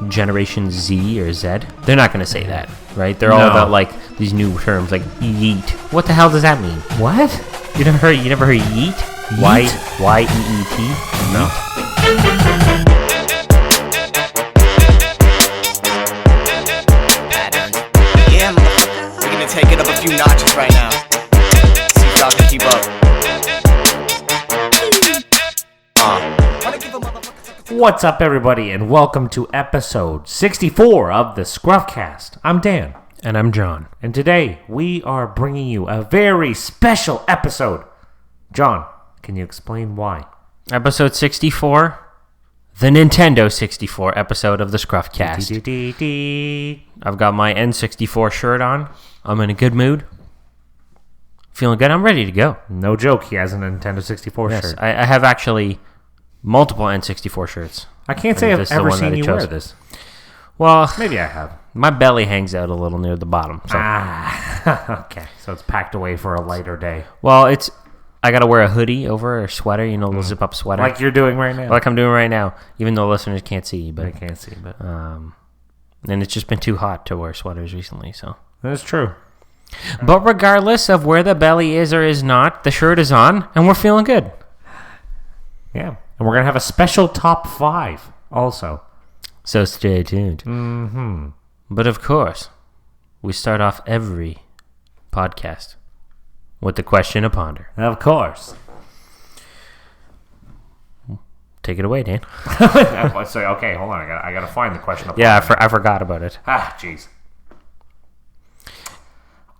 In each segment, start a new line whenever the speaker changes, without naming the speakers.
Generation Z or Z. They're not going to say that, right? They're all about like these new terms like yeet. What the hell does that mean?
What?
You never heard yeet?
Yeet?
Y-E-E-T?
No.
Yeah, motherfucker. We're gonna take it up a few notches right now. See if y'all can keep up.
What's up, everybody, and welcome to episode 64 of the ScruffCast. I'm Dan.
And I'm Jon.
And today, we are bringing you a very special episode. Jon, can you explain why?
Episode 64, the Nintendo 64 episode of the ScruffCast. I've got my N64 shirt on. I'm in a good mood. Feeling good. I'm ready to go.
No joke, he has a Nintendo 64 shirt.
I have actually multiple N64 shirts.
I can't say I've ever seen you wear this.
Well,
maybe I have.
My belly hangs out a little near the bottom. So.
Okay. So it's packed away for a lighter day.
Well, I got to wear a hoodie over or a sweater, a zip-up sweater.
Like you're doing right now.
Like I'm doing right now, even though listeners can't see. But
they can't see, but...
and it's just been too hot to wear sweaters recently, so...
That's true.
But regardless of where the belly is or is not, the shirt is on, and we're feeling good.
Yeah. And we're going to have a special top 5 also.
So stay tuned.
Mm-hmm.
But of course, we start off every podcast with the question to ponder.
Of course.
Take it away, Dan.
Okay, hold on. I got to find the question to ponder.
Yeah, I forgot about it.
Jeez.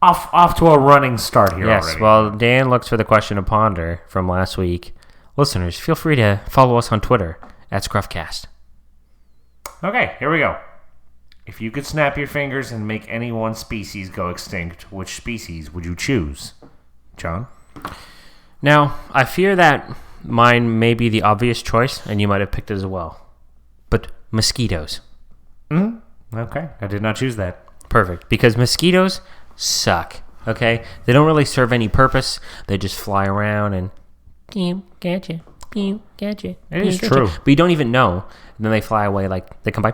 Off to a running start here already.
Yes, well, Dan looks for the question to ponder from last week. Listeners, feel free to follow us on Twitter at ScruffCast.
Okay, here we go. If you could snap your fingers and make any one species go extinct, which species would you choose? Jon?
Now, I fear that mine may be the obvious choice, and you might have picked it as well. But mosquitoes.
Okay, I did not choose that.
Perfect, because mosquitoes suck, okay? They don't really serve any purpose. They just fly around and... Gotcha. Gotcha.
It is true.
But you don't even know. And then they fly away, like, they come by,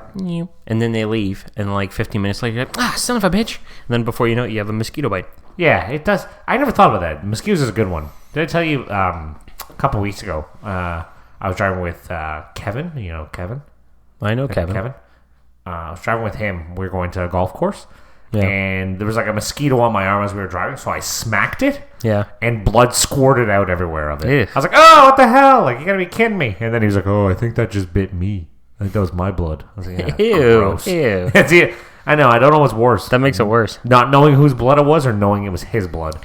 and then they leave. And like 15 minutes later, you're like, son of a bitch. And then before you know it, you have a mosquito bite.
Yeah, it does. I never thought about that. Mosquitoes is a good one. Did I tell you a couple weeks ago, I was driving with Kevin. You know Kevin?
I know Kevin.
I was driving with him. We were going to a golf course.
Yeah.
And there was like a mosquito on my arm as we were driving, so I smacked it.
Yeah.
And blood squirted out everywhere of it.
Ew.
I was like, oh, what the hell? Like, you gotta be kidding me. And then he was like, oh, I think that just bit me. I think that was my blood. I was like, yeah, gross.
Ew.
See, I know, I don't know what's worse.
That makes it worse.
Not knowing whose blood it was or knowing it was his blood.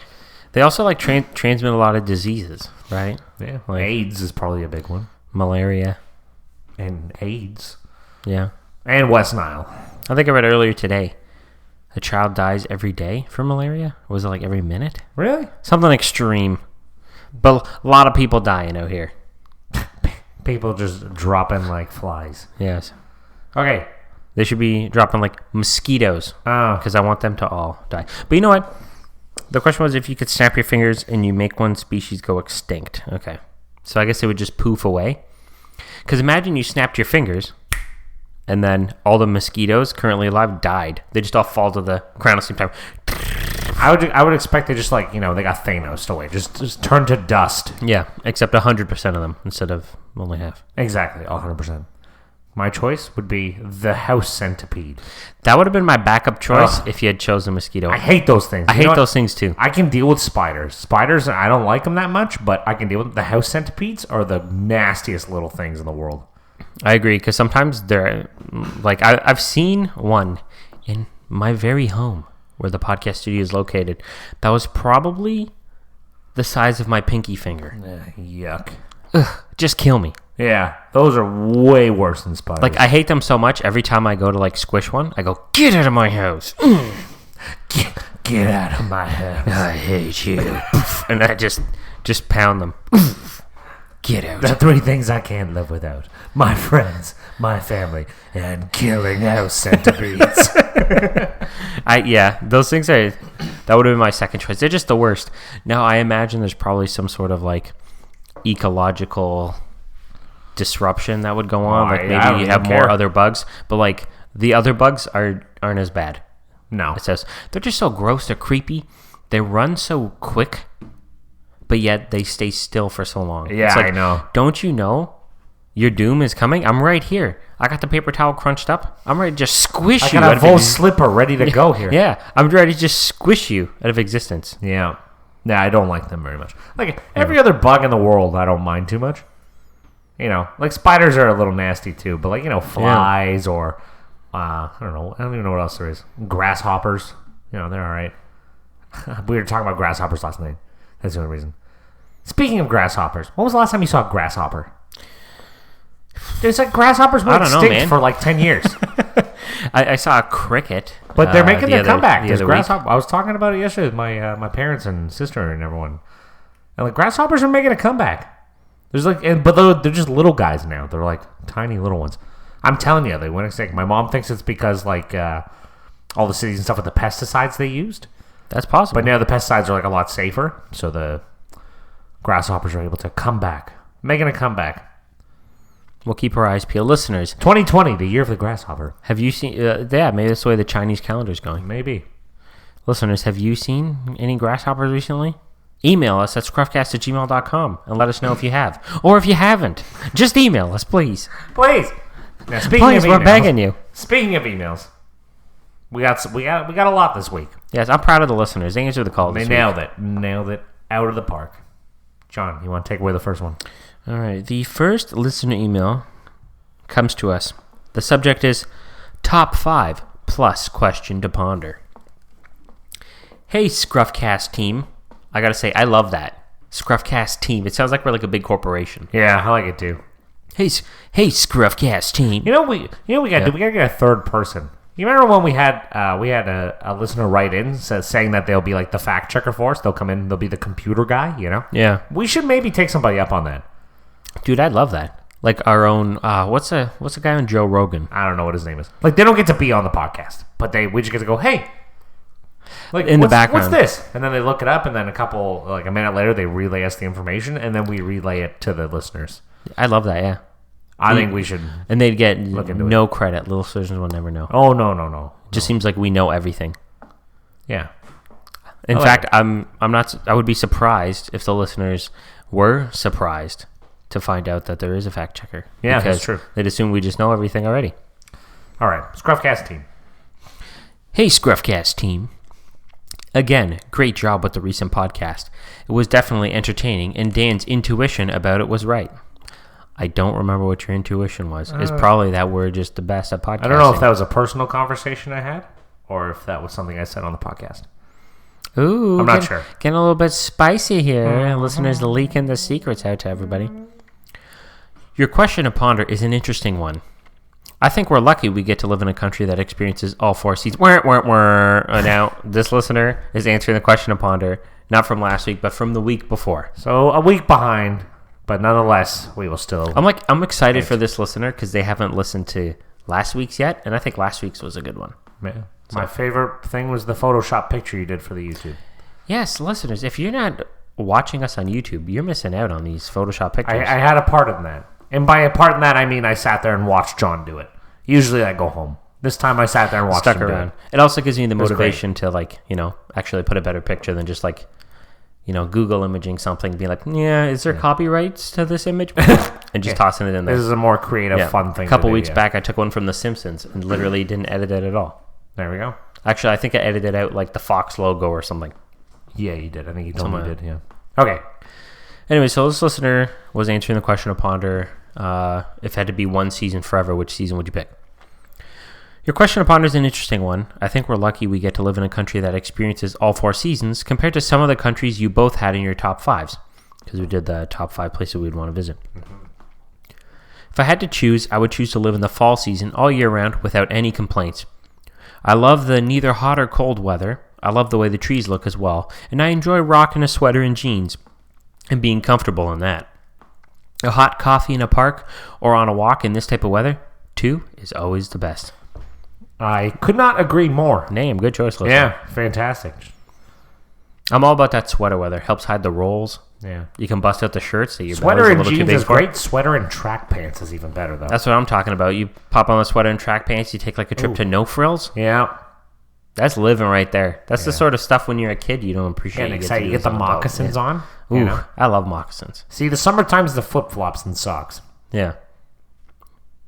They also like transmit a lot of diseases, right?
Yeah.
Like
AIDS is probably a big one.
Malaria.
And AIDS.
Yeah.
And West Nile.
I think I read earlier today, a child dies every day from malaria. Or was it like every minute?
Really?
Something extreme. But a lot of people die, here.
People just dropping like flies.
Yes.
Okay.
They should be dropping like mosquitoes.
Oh.
Because I want them to all die. But you know what? The question was if you could snap your fingers and you make one species go extinct. Okay. So I guess it would just poof away. Because imagine you snapped your fingers and then all the mosquitoes currently alive died. They just all fall to the ground at the same time.
I would expect they just like, they got Thanos away. Just turn to dust.
Yeah, except 100% of them instead of only half.
Exactly, 100%. My choice would be the house centipede.
That would have been my backup choice if you had chosen mosquito.
I hate those things.
I hate those things too.
I can deal with spiders. Spiders, I don't like them that much, but I can deal with them. The house centipedes are the nastiest little things in the world.
I agree, because sometimes they're like I've seen one in my very home where the podcast studio is located. That was probably the size of my pinky finger.
Yuck.
Ugh, just kill me.
Yeah, those are way worse than spiders.
Like, I hate them so much, every time I go to, like, squish one, I go, get out of my house.
Get out of my house.
I hate you. And I just pound them. Get out.
The 3 things I can't live without. My friends, my family, and killing house centipedes.
Those things that would have been my second choice. They're just the worst. Now, I imagine there's probably some sort of, like, ecological disruption that would go on. Like
I
maybe
don't
you have
even
more
care.
other bugs, but like the other bugs aren't as bad.
No.
It says they're just so gross. They're creepy. They run so quick, but yet they stay still for so long.
Yeah,
It's like,
I know.
Don't you know your doom is coming? I'm right here. I got the paper towel crunched up. I'm ready to just squish
I
you.
got
out
a
of
full
ex-
slipper ready to go here.
Yeah, I'm ready to just squish you out of existence.
Yeah. Yeah, I don't like them very much. Like, every other bug in the world, I don't mind too much. You know, like spiders are a little nasty too, but like, you know, flies or, I don't know. I don't even know what else there is. Grasshoppers. You know, they're all right. We were talking about grasshoppers last night. That's the only reason. Speaking of grasshoppers, when was the last time you saw a grasshopper? There's like grasshoppers went
I don't know,
extinct
man.
for like 10 years.
I saw a cricket.
But they're making
the
their
other-
comeback.
the
There's
other week.
grasshopper. I was talking about it yesterday with my parents and sister and everyone. And like grasshoppers are making a comeback. There's like, but they're just little guys now. They're like tiny little ones. I'm telling you, they went extinct. My mom thinks it's because like all the cities and stuff with the pesticides they used.
That's possible.
But now the pesticides are like a lot safer, so the grasshoppers are able to come back, making a comeback.
We'll keep our eyes peeled. Listeners,
2020, the year of the grasshopper.
have you seen... yeah, maybe that's the way the Chinese calendar's going.
Maybe.
Listeners, have you seen any grasshoppers recently? Email us at scruffcast@gmail.com and let us know if you have. Or if you haven't, just email us, please.
Please. Now, speaking
Please,
of
we're
emails,
begging you.
Speaking of emails, we got a lot this week.
Yes, I'm proud of the listeners. They answered the call
They
this
nailed it out of the park. John, you want to take away the first one?
week. All right. The first listener email comes to us. The subject is Top 5 plus question to ponder. Hey, ScruffCast team. I got to say, I love that. ScruffCast team. It sounds like we're like a big corporation.
Yeah, I like it too.
Hey, ScruffCast team.
You know we got to do. We got to get a third person. You remember when we had a listener write in saying that they'll be like the fact checker for us. They'll come in. They'll be the computer guy. You know.
Yeah.
We should maybe take somebody up on that.
Dude, I'd love that. Like our own, what's a guy on Joe Rogan?
I don't know what his name is. Like they don't get to be on the podcast, but we just get to go, hey. Like
In the background.
What's this? And then they look it up, and then a minute later, they relay us the information, and then we relay it to the listeners.
I love that, yeah.
I think we should.
And they'd get
into
no credit. Little citizens will never know.
Oh no.
Just seems like we know everything.
Yeah.
In
I like
fact, I'm not. I would be surprised if the listeners were surprised to find out that there is a fact checker.
Yeah,
because
that's true.
They'd assume we just know everything already.
All right, ScruffCast team.
Hey, ScruffCast team. Again, great job with the recent podcast. It was definitely entertaining, and Dan's intuition about it was right. I don't remember what your intuition was. It's probably that we're just the best at podcasting.
I don't know if that was a personal conversation I had, or if that was something I said on the podcast.
Ooh,
I'm not sure.
Getting a little bit spicy here. Listeners leaking the secrets out to everybody. Your question to ponder is an interesting one. I think we're lucky we get to live in a country that experiences all four seasons. Now, this listener is answering the question to ponder, not from last week, but from the week before.
So a week behind, but nonetheless, we will still.
I'm excited for this listener because they haven't listened to last week's yet, and I think last week's was a good one.
Yeah. My favorite thing was the Photoshop picture you did for the YouTube.
Yes, listeners, if you're not watching us on YouTube, you're missing out on these Photoshop pictures.
I had a part in that. And by a part in that, I mean I sat there and watched John do it. Usually I go home. This time I sat there and watched him do it.
It also gives me the
was
motivation to actually put a better picture than just Google imaging something, be like, yeah, is there copyrights to this image? And just tossing it in there.
This is a more creative, fun thing
A couple
to do,
weeks back, I took one from The Simpsons and literally didn't edit it at all.
There we go.
Actually, I think I edited out like the Fox logo or something.
Yeah, you did. I think you told me you
Somewhere.
did, yeah. Okay.
Anyway, so this listener was answering the question to ponder. If it had to be one season forever, which season would you pick? Your question to ponder is an interesting one. I think we're lucky we get to live in a country that experiences all four seasons compared to some of the countries you both had in your top fives, because we did the top 5 places we'd want to visit. If I had to choose, I would choose to live in the fall season all year round without any complaints. I love the neither hot or cold weather. I love the way the trees look as well, and I enjoy rocking a sweater and jeans and being comfortable in that. A hot coffee in a park or on a walk in this type of weather, too, is always the best.
I could not agree more.
Name, good choice, listener.
Yeah, fantastic.
I'm all about that sweater weather. Helps hide the rolls.
Yeah.
You can bust out the shirts. So your
Sweater
belly's a
and
little too
jeans
big
is
for it.
great. Sweater and track pants is even better, though.
That's what I'm talking about. You pop on the sweater and track pants. You take like a trip to no frills.
Yeah.
That's living right there. That's the sort of stuff when you're a kid you don't appreciate.
You get the moccasins on.
Ooh,
You know?
I love moccasins.
See, the summertime's the flip-flops and socks.
Yeah.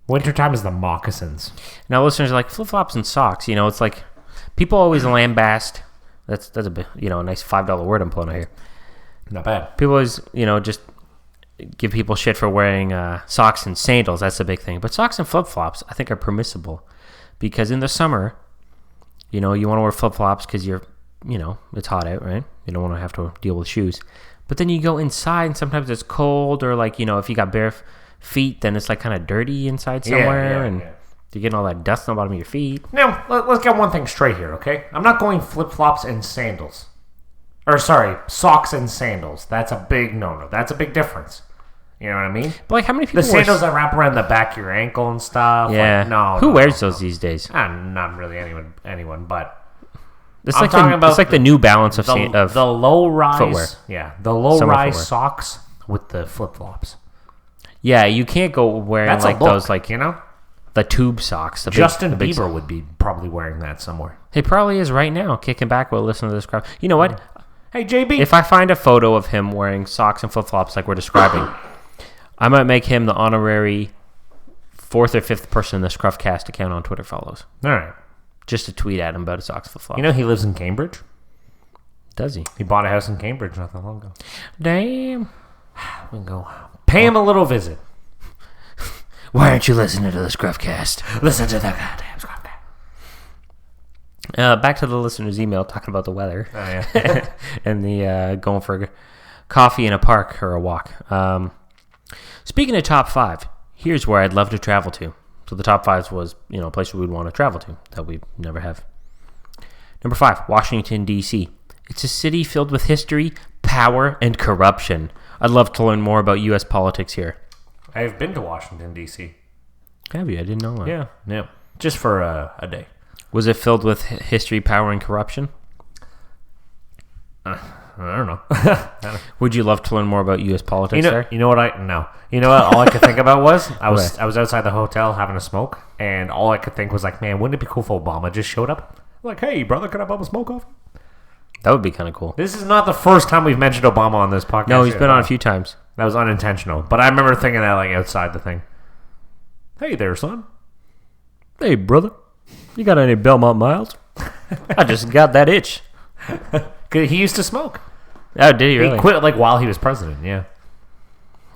Wintertime is the moccasins.
Now listeners are like flip-flops and socks. You know, it's like people always lambast. That's a bit, a nice $5 word I'm pulling out here.
Not bad.
People always, just give people shit for wearing socks and sandals. That's the big thing. But socks and flip-flops, I think, are permissible. Because in the summer, you want to wear flip-flops because you're, it's hot out, right? You don't want to have to deal with shoes. But then you go inside and sometimes it's cold or like, if you got bare feet, then it's like kind of dirty inside somewhere. And you're getting all that dust on the bottom of your feet.
Now, let's get one thing straight here, okay? I'm not going flip-flops and sandals. Or, sorry, socks and sandals. That's a big no-no. That's a big difference. You know what I mean?
But like, how many people
The sandals that wrap around the back of your ankle and stuff.
Yeah.
Like, no.
Who wears those these days?
Not really anyone, but...
It's
I'm
like
talking about
it's like the New Balance of
the low-rise...
footwear.
Yeah, the low-rise
footwear.
socks with the flip-flops.
Yeah, you can't go wearing
That's
like
a look,
those, like, the tube socks. The
Justin
big
Bieber would be probably wearing that somewhere.
He probably is right now, kicking back while listening to this crap. You know what?
Hey, JB.
If I find a photo of him wearing socks and flip-flops like we're describing, I might make him the honorary 4th or 5th person in the ScruffCast account on Twitter follows.
All right.
Just to tweet at him about his socks and flip-flops.
He lives in Cambridge?
Does he?
He bought a house in Cambridge not that long ago.
Damn.
We can go pay him a little visit.
Why aren't you listening to the ScruffCast?
Listen to the goddamn ScruffCast.
Back to the listener's email talking about the weather.
Oh, yeah.
And the going for coffee in a park or a walk. Speaking of top 5, here's where I'd love to travel to. So the top 5 was, places we'd want to travel to that we never have. Number 5, Washington, D.C. It's a city filled with history, power, and corruption. I'd love to learn more about U.S. politics here.
I've been to Washington, D.C.
Have you? I didn't know that.
Yeah. Just for a day.
Was it filled with history, power, and corruption?
I don't know.
Would you love to learn more about U.S. politics there?
You know what? No. You know what? All I could think about was I was outside the hotel having a smoke, and all I could think was like, man, wouldn't it be cool if Obama just showed up? Like, hey, brother, can I bum a smoke off?
That would be kind of cool.
This is not the first time we've mentioned Obama on this podcast.
No, he's been on a few times.
That was unintentional, but I remember thinking that like outside the thing. Hey there, son.
Hey, brother. You got any Belmont Miles? I just got that itch.
He used to smoke.
Oh, did he really?
He quit like while he was president, yeah.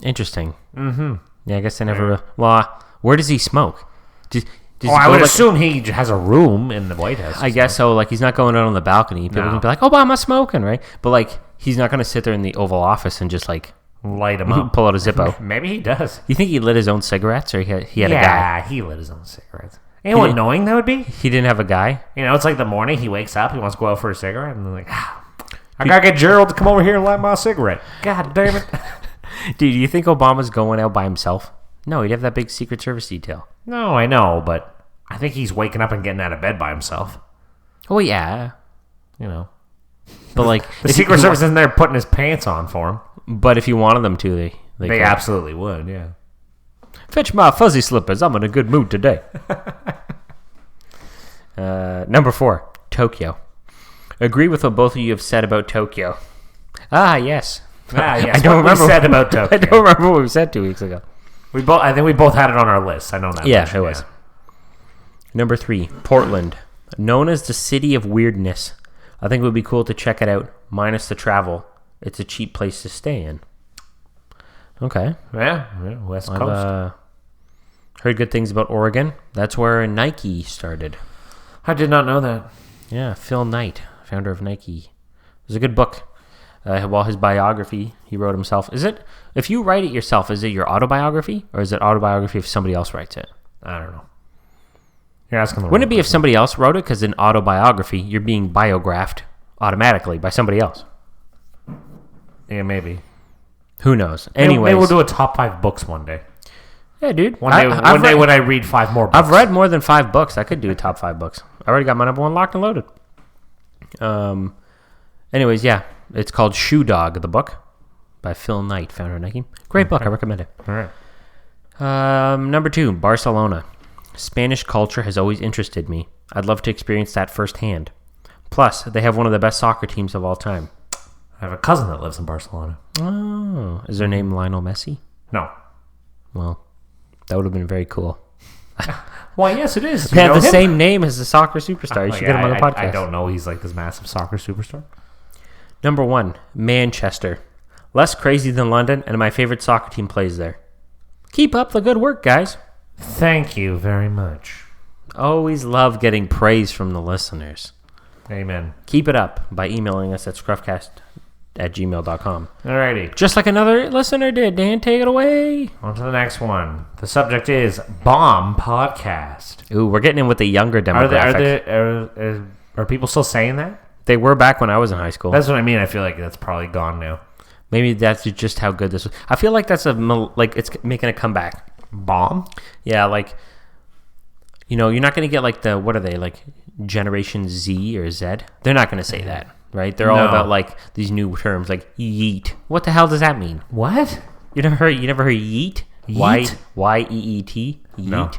Interesting.
Mm-hmm.
Yeah, I guess I never... Well, where does he smoke? Does he
I
go,
would
like,
assume he has a room in the White House.
I guess so. Like, he's not going out on the balcony. People can be like, Obama's smoking, right? But, like, he's not going to sit there in the Oval Office and just, like...
Light him up.
Pull out a Zippo.
Maybe he does.
You think he lit his own cigarettes, or he had a guy?
Yeah, he lit his own cigarettes. You know how annoying that would be?
He didn't have a guy?
It's like the morning he wakes up, he wants to go out for a cigarette, and they're like, I gotta get Gerald to come over here and light my cigarette. God damn it.
Dude, do you think Obama's going out by himself? No, he'd have that big Secret Service detail.
No, I know, but I think he's waking up and getting out of bed by himself.
Oh, yeah. But, like...
The Secret Service isn't there putting his pants on for him.
But if you wanted them to, they could.
Absolutely would, yeah.
Fetch my fuzzy slippers. I'm in a good mood today. Number 4, Tokyo. Agree with what both of you have said about Tokyo. Yes.
Yes.
I don't remember
what we said about Tokyo.
I don't remember what we said 2 weeks ago.
I think we both had it on our list. I know that.
Yeah, it was. Number 3, Portland. Known as the City of Weirdness. I think it would be cool to check it out, minus the travel. It's a cheap place to stay in. Okay.
Yeah, West Coast.
I've heard good things about Oregon. That's where Nike started.
I did not know that.
Yeah, Phil Knight, founder of Nike. It was a good book. Well, his biography, he wrote himself. Is it, if you write it yourself, is it your autobiography? Or is it autobiography if somebody else writes it?
I don't know. You're asking the
Wouldn't it be if somebody else wrote it? Because in autobiography, you're being biographed automatically by somebody else.
Yeah, maybe.
Who knows? Anyways.
Maybe we'll do a top 5 books one day.
Yeah, dude.
One day when I read 5 more books.
I've read more than 5 books. I could do top 5 books. I already got my number 1 locked and loaded. Anyways, yeah. It's called Shoe Dog, the book by Phil Knight, founder of Nike. Great book. I recommend it.
All right.
Number 2, Barcelona. Spanish culture has always interested me. I'd love to experience that firsthand. Plus, they have one of the best soccer teams of all time.
I have a cousin that lives in Barcelona.
Oh, is their name Lionel Messi?
No.
Well, that would have been very cool.
Well, yes, it is.
They have the same name as the soccer superstar. You should get him on the podcast.
I don't know. He's like this massive soccer superstar.
Number 1, Manchester. Less crazy than London, and my favorite soccer team plays there. Keep up the good work, guys.
Thank you very much.
Always love getting praise from the listeners.
Amen.
Keep it up by emailing us at scruffcast@gmail.com.
Alrighty.
Just like another listener did. Dan, take it away.
On to the next one. The subject is Bomb Podcast.
Ooh, we're getting in with the younger demographic.
Are people still saying that?
They were back when I was in high school.
That's what I mean. I feel like that's probably gone now.
Maybe that's just how good this was. I feel like that's it's making a comeback.
Bomb?
Yeah, like, you're not going to get like what are they, like Generation Z or Z? They're not going to say that, right? They're all about like these new terms like yeet. What the hell does that mean?
What?
You never heard yeet?
Yeet?
Y-E-E-T? Yeet?
No.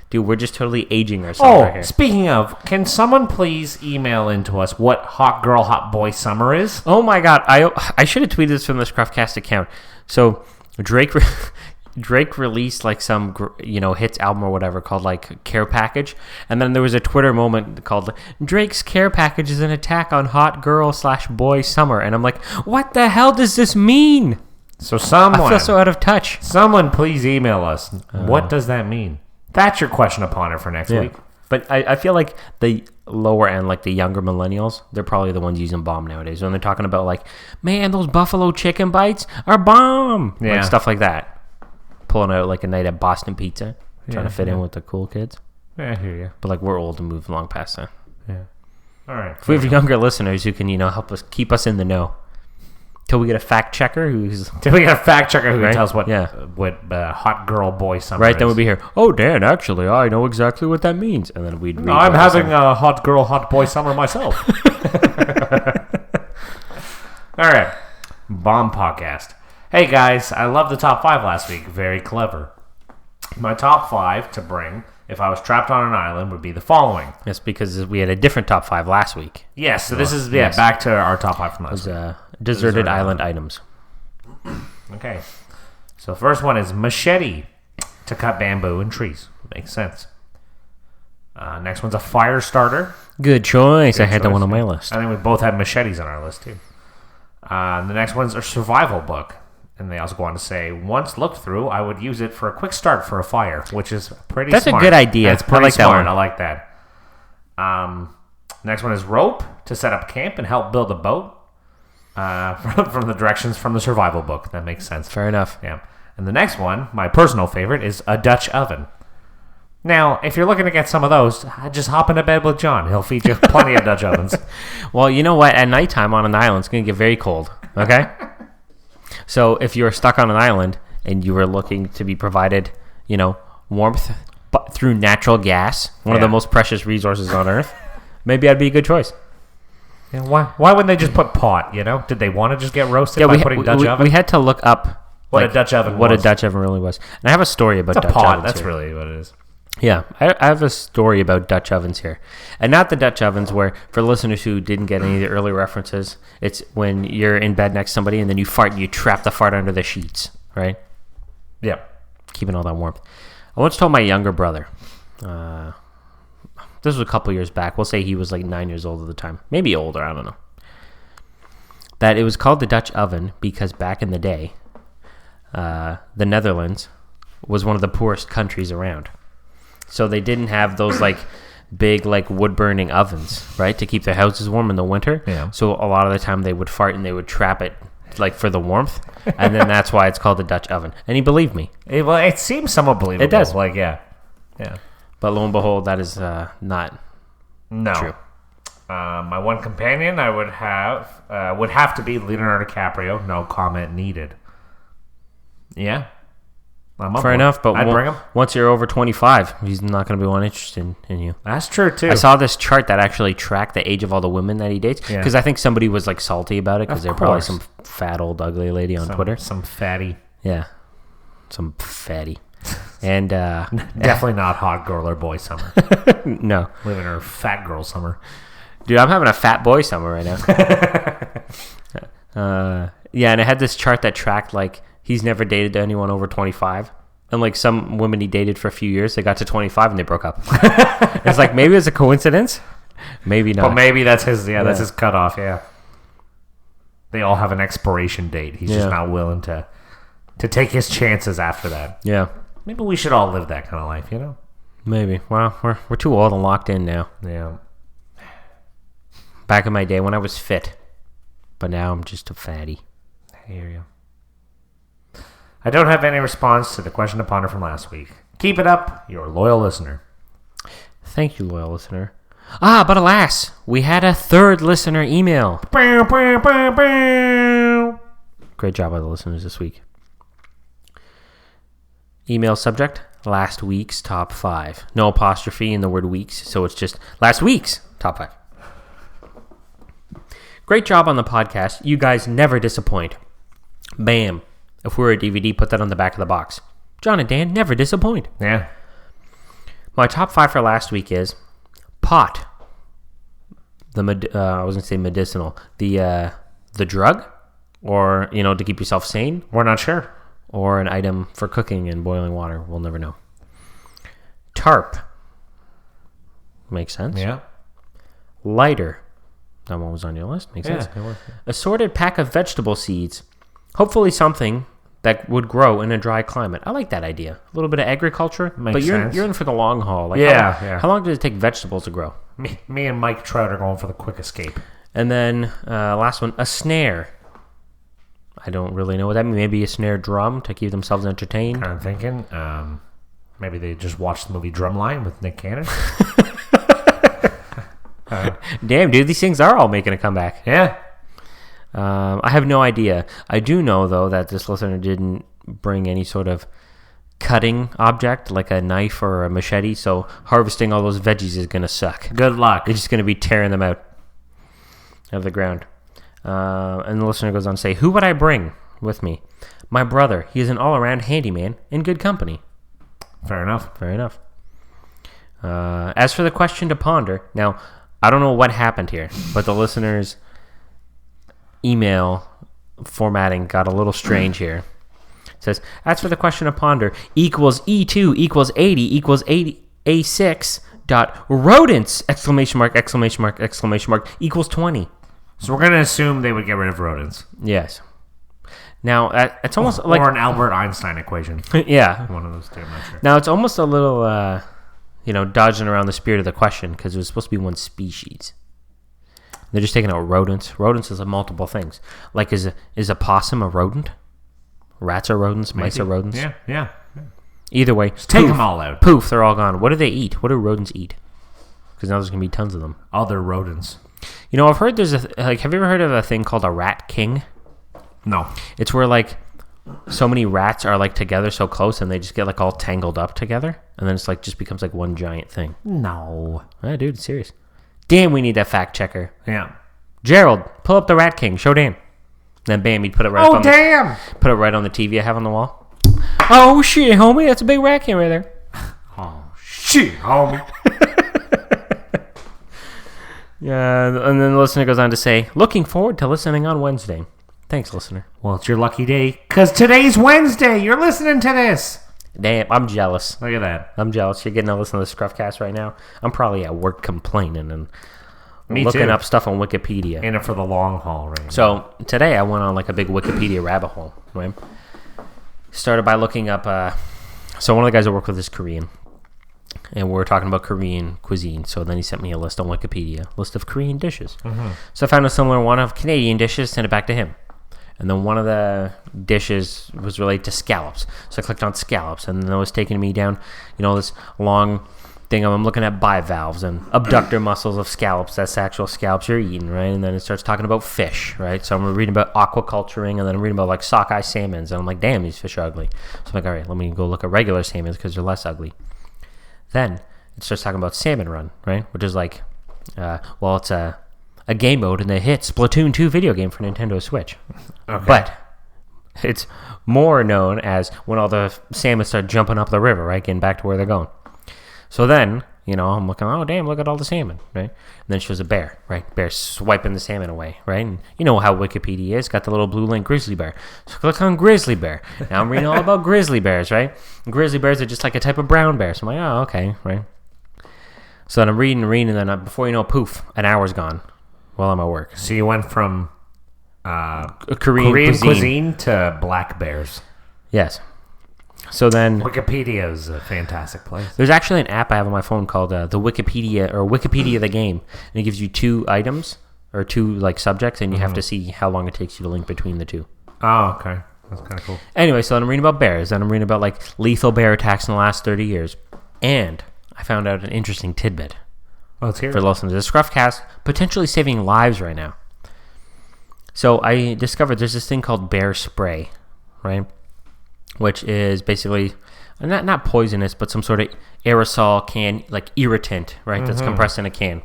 Dude, we're just totally aging ourselves right here.
Speaking of, can someone please email into us what hot girl, hot boy summer is?
Oh my God, I should have tweeted this from the ScruffCast account. So Drake released like some hits album or whatever called like Care Package, and then there was a Twitter moment called Drake's Care Package is an attack on hot girl / boy summer, and I'm like, what the hell does this mean?
So someone,
I feel so out of touch.
Someone please email us. What does that mean? That's your question upon it for next week.
But I feel like the lower end, like the younger millennials, they're probably the ones using bomb nowadays. When they're talking about like, man, those buffalo chicken bites are bomb.
Yeah.
Like stuff like that. Pulling out like a night at Boston Pizza. Trying to fit in with the cool kids.
Yeah, I hear you.
But like we're old and moved long past that.
Yeah. All right.
If we have younger listeners who can, help us keep us in the know. Till we get a fact checker who can
tell us what hot girl boy summer is.
Then we'll be here. Oh, Dan, actually, I know exactly what that means. And then we'd read
I'm having a hot girl, hot boy summer myself. All right. Bomb Podcast. Hey, guys, I loved the top 5 last week. Very clever. My top 5 to bring if I was trapped on an island would be the following.
Yes, because we had a different top 5 last week.
Yes, so this is back to our top 5 from last week.
Deserted island items.
Okay. So the first one is machete to cut bamboo and trees. Makes sense. Next one's a fire starter.
Good choice. I had that one on my list.
I think we both had machetes on our list too. The next one's a survival book. And they also go on to say, once looked through, I would use it for a quick start for a fire, which is pretty smart.
That's a good idea.
That's pretty
I like
smart.
that one.
I like that. Next one is rope to set up camp and help build a boat. From the directions from the survival book. That makes sense.
Fair enough.
Yeah. And the next one, my personal favorite, is a Dutch oven. Now, if you're looking to get some of those, just hop into bed with John. He'll feed you plenty of Dutch ovens.
Well, you know what? At nighttime on an island, it's going to get very cold. Okay? So if you're stuck on an island and you were looking to be provided, warmth through natural gas, one of the most precious resources on Earth, maybe that'd be a good choice.
Yeah, why wouldn't they just put pot, Did they want to just get roasted by putting Dutch oven?
We had to look up
what a Dutch oven was.
What a Dutch oven really was. And I have a story about Dutch ovens.
That's
here.
really what it is.
Yeah, I have a story about Dutch ovens here. And not the Dutch ovens where, for listeners who didn't get any of the early references, it's when you're in bed next to somebody and then you fart and you trap the fart under the sheets, right?
Yep.
Keeping all that warmth. I once told my younger brother, this was a couple years back, we'll say he was like 9 years old at the time, maybe older, I don't know, that it was called the Dutch oven because back in the day, the Netherlands was one of the poorest countries around. So they didn't have those like big like wood burning ovens, right, to keep their houses warm in the winter.
Yeah.
So a lot of the time they would fart and they would trap it like for the warmth, and then that's why it's called the Dutch oven. And he believed me.
It seems somewhat believable.
It does.
Like yeah.
But lo and behold, that is not true.
My one companion I would have to be Leonardo DiCaprio. No comment needed. Yeah. I'm up
Fair
for it.
enough, but
I'd bring him.
once you're over 25, he's not going to be one interested in you.
That's true too.
I saw this chart that actually tracked the age of all the women that he dates because I think somebody was like salty about it because they're probably some fat old ugly lady on Twitter.
Some fatty.
Yeah, some fatty. And
definitely not hot girl or boy summer.
No,
Living her fat girl summer.
dude, I'm having a fat boy summer right now. Yeah, and it had this chart that tracked like he's never dated anyone over 25. And like some women he dated for a few years, they got to 25 and they broke up. It's like maybe it's a coincidence, maybe not.
But maybe that's his. That's his cutoff. Yeah. They all have an expiration date. He's just not willing to take his chances after that.
Yeah,
Maybe we should all live that kind of life, you know?
maybe. Well, we're too old and locked in now.
Yeah.
Back in my day when I was fit, but now I'm just a fatty.
I hear you. I don't have any response to the question to ponder from last week. Keep it up, your loyal listener.
Thank you, loyal listener. But alas, we had a third listener email.
Bow, bow, bow, bow.
Great job by the listeners this week. Email subject, last week's top 5. No apostrophe in the word weeks, so it's just last week's top 5. Great job on the podcast. You guys never disappoint. Bam. If we were a DVD, put that on the back of the box. Jon and Dan never disappoint.
Yeah.
My top 5 for last week is pot. I was going to say medicinal. The drug, or, to keep yourself sane,
We're not sure.
or an item for cooking and boiling water. We'll never know. Tarp. Makes sense.
Yeah.
Lighter. That one was on your list. Makes sense.
It was.
Assorted pack of vegetable seeds. Hopefully something that would grow in a dry climate. I like that idea. A little bit of agriculture.
Makes
but
sense.
You're in for the long haul. Like
Yeah.
How long does it take vegetables to grow?
Me and Mike Trout are going for the quick escape.
And then last one, a snare. I don't really know what that means. Maybe a snare drum to keep themselves entertained.
I'm thinking maybe they just watched the movie Drumline with Nick Cannon.
Damn, dude, these things are all making a comeback.
Yeah.
I have no idea. I do know, though, that this listener didn't bring any sort of cutting object, like a knife or a machete, so harvesting all those veggies is going to suck.
Good luck.
You're just going to be tearing them out of the ground. And the listener goes on to say, who would I bring with me? My brother. He is an all-around handyman in good company.
Fair enough.
Fair enough. As for the question to ponder, now, I don't know what happened here, but the listener's email formatting got a little strange here. It says, as for the question to ponder, equals E2 equals 80 equals 80 A6 dot rodents exclamation mark exclamation mark exclamation mark equals 20.
So we're going to assume they would get rid of rodents.
Yes. Now, it's almost like...
Or an Albert Einstein equation.
Yeah.
One of those two, I'm not sure.
Now, it's almost a little, dodging around the spirit of the question because it was supposed to be one species. They're just taking out rodents. Rodents is multiple things. Like, is a possum a rodent? Rats are rodents.
Maybe.
Mice are rodents.
Yeah.
Either way,
Take them all out.
Poof, they're all gone. What do they eat? What do rodents eat? Because now there's going to be tons of them.
Other rodents.
I've heard there's have you ever heard of a thing called a rat king?
No.
It's where, like, so many rats are, like, together so close and they just get, like, all tangled up together. And then it's, like, just becomes, like, one giant thing.
No.
Ah, dude, it's serious. Damn, we need that fact checker.
Yeah.
Gerald, pull up the rat king. Show Dan. Then, bam, he'd put it right up on put it right on the TV I have on the wall. Oh, shit, homie. That's a big rat king right there.
Oh, shit, homie.
Yeah, and then the listener goes on to say, looking forward to listening on Wednesday. Thanks, listener.
Well, it's your lucky day, because today's Wednesday. You're listening to this.
Damn, I'm jealous.
Look at that.
I'm jealous. You're getting to listen to the ScruffCast right now. I'm probably at work complaining and
Me
looking
too.
up stuff on Wikipedia.
In it for the long haul, right?
So today I went on like a big Wikipedia rabbit hole. Right? Started by looking up. So one of the guys I work with is Korean, and we were talking about Korean cuisine. So then he sent me a list on Wikipedia, list of Korean dishes. Mm-hmm. So I found a similar one of Canadian dishes, sent it back to him. And then one of the dishes was related to scallops. So I clicked on scallops, and then it was taking me down, this long thing, I'm looking at bivalves and abductor muscles of scallops. That's the actual scallops you're eating, right? And then it starts talking about fish, right? So I'm reading about aquaculturing, and then I'm reading about like sockeye salmons, and I'm like, damn, these fish are ugly. So I'm like, all right, let me go look at regular salmons because they're less ugly. Then it starts talking about Salmon Run, right? Which is like, it's a game mode in the hit Splatoon 2 video game for Nintendo Switch. Okay. But it's more known as when all the salmon start jumping up the river, right? Getting back to where they're going. So then, I'm looking, oh, damn, look at all the salmon, right? And then it shows a bear, right? Bear swiping the salmon away, right? And you know how Wikipedia is. Got the little blue link, grizzly bear. So click on grizzly bear. Now I'm reading all about grizzly bears, right? And grizzly bears are just like a type of brown bear. So I'm like, oh, okay, right? So then I'm reading, and then before you know, poof, an hour's gone while I'm at work.
So you went from
Korean
cuisine to black bears.
Yes. So then
Wikipedia is a fantastic place.
There's actually an app I have on my phone called the Wikipedia, or Wikipedia the game, and it gives you 2 items or 2 like subjects, and you have to see how long it takes you to link between the 2.
Oh, okay. That's kind of cool.
Anyway, so then I'm reading about bears, and I'm reading about like lethal bear attacks in the last 30 years, and I found out an interesting tidbit.
Let's hear it.
For listeners, the ScruffCast potentially saving lives right now. So I discovered there's this thing called bear spray, right? Which is basically not poisonous, but some sort of aerosol can, like irritant, right? That's compressed in a can.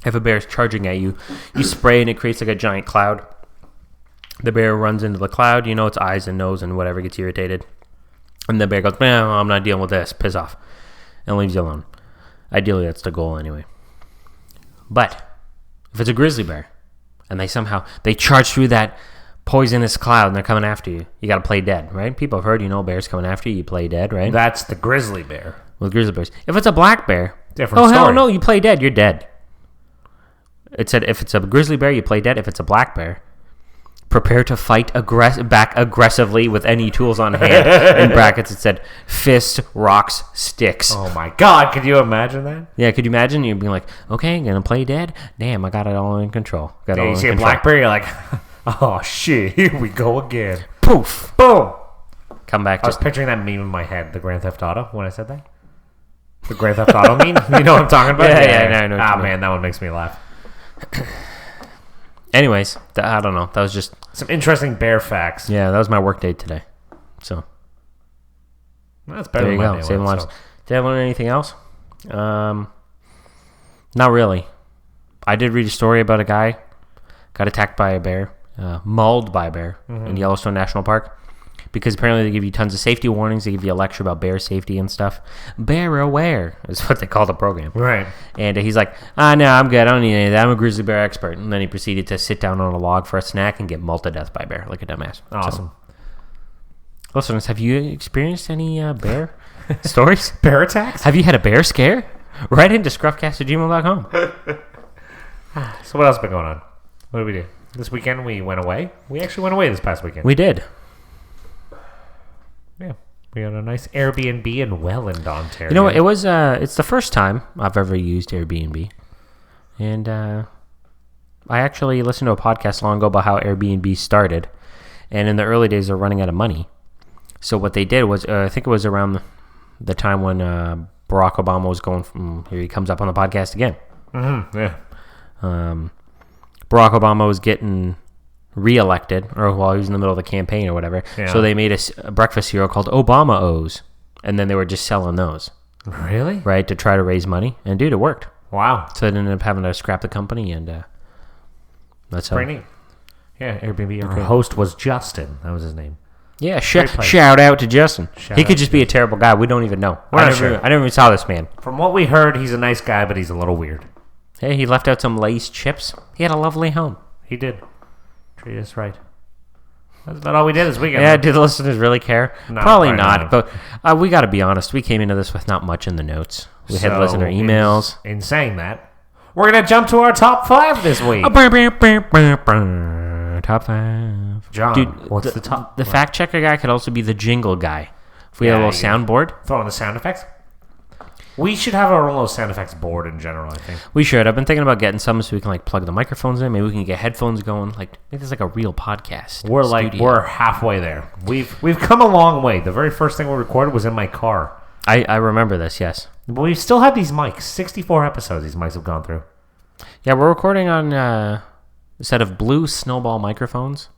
If a bear is charging at you, you spray and it creates like a giant cloud. The bear runs into the cloud, its eyes and nose and whatever gets irritated. And the bear goes, no, I'm not dealing with this, piss off, and leaves you alone. Ideally, that's the goal anyway. But if it's a grizzly bear and they charge through that poisonous cloud and they're coming after you, you got to play dead, right? People have heard, bears coming after you, you play dead, right?
That's the grizzly bear.
With grizzly bears. If it's a black bear,
different story.
Hell no, you play dead, you're dead. It said if it's a grizzly bear, you play dead. If it's a black bear, prepare to fight back aggressively with any tools on hand. In brackets, it said fist, rocks, sticks.
Oh my God, could you imagine that?
Yeah, could you imagine you being like, okay, I'm going to play dead? Damn, I got it all in control.
You see a black bear, you're like, oh shit, here we go again.
Poof.
Boom.
Come back.
I was picturing that meme in my head, the Grand Theft Auto, when I said that. The Grand Theft Auto meme? You know what I'm talking about?
Yeah, I know.
Man, that one makes me laugh.
Anyways, I don't know. That was just
some interesting bear facts.
Yeah, that was my work day today. So
that's better
there you
than
go. Saving lives. Did I learn anything else? Not really. I did read a story about a guy got attacked by a bear, mauled by a bear in Yellowstone National Park, because apparently they give you tons of safety warnings. They give you a lecture about bear safety and stuff. Bear aware is what they call the program.
Right.
And he's like, no, I'm good. I don't need any of that. I'm a grizzly bear expert. And then he proceeded to sit down on a log for a snack and get mauled to death by a bear like a dumbass.
Awesome.
So, listeners, have you experienced any bear stories?
Bear attacks?
Have you had a bear scare? Write into scruffcast@gmail.com.
So what else has been going on? What did we do? This weekend we went away. We actually went away this past weekend.
We did.
Yeah. We had a nice Airbnb in Welland, Ontario.
You know what? It was. It's the first time I've ever used Airbnb. And I actually listened to a podcast long ago about how Airbnb started. And in the early days, they were running out of money. So what they did was, I think it was around the time when Barack Obama was going from, here he comes up on the podcast again.
Mm-hmm. Yeah.
Barack Obama was getting reelected, or while he was in the middle of the campaign or whatever. Yeah. So they made a breakfast cereal called Obama O's, and then they were just selling those.
Really?
Right, to try to raise money. And dude, it worked.
Wow.
So they ended up having to scrap the company, and that's how.
Pretty neat. Yeah, Airbnb. Our host was Justin. That was his name.
Yeah, shout out to Justin. He could just be a terrible guy. We don't even know. I never even saw this man.
From what we heard, he's a nice guy, but he's a little weird.
Hey, he left out some Lay's chips. He had a lovely home.
He did. Treat us right. That's about all we did this weekend.
Yeah, do the listeners really care? No, probably not. But we got to be honest. We came into this with not much in the notes. We had listener emails.
In saying that, we're going to jump to our top 5 this week.
Top 5.
John,
dude,
what's the top?
The fact checker guy could also be the jingle guy. If we had a little soundboard.
Throw in the sound effects. We should have our own little sound effects board in general, I think.
We should. I've been thinking about getting some so we can plug the microphones in. Maybe we can get headphones going. Make this like a real podcast.
We're halfway there. We've come a long way. The very first thing we recorded was in my car.
I remember this, yes.
But we still have these mics. 64 episodes these mics have gone through.
Yeah, we're recording on a set of blue Snowball microphones.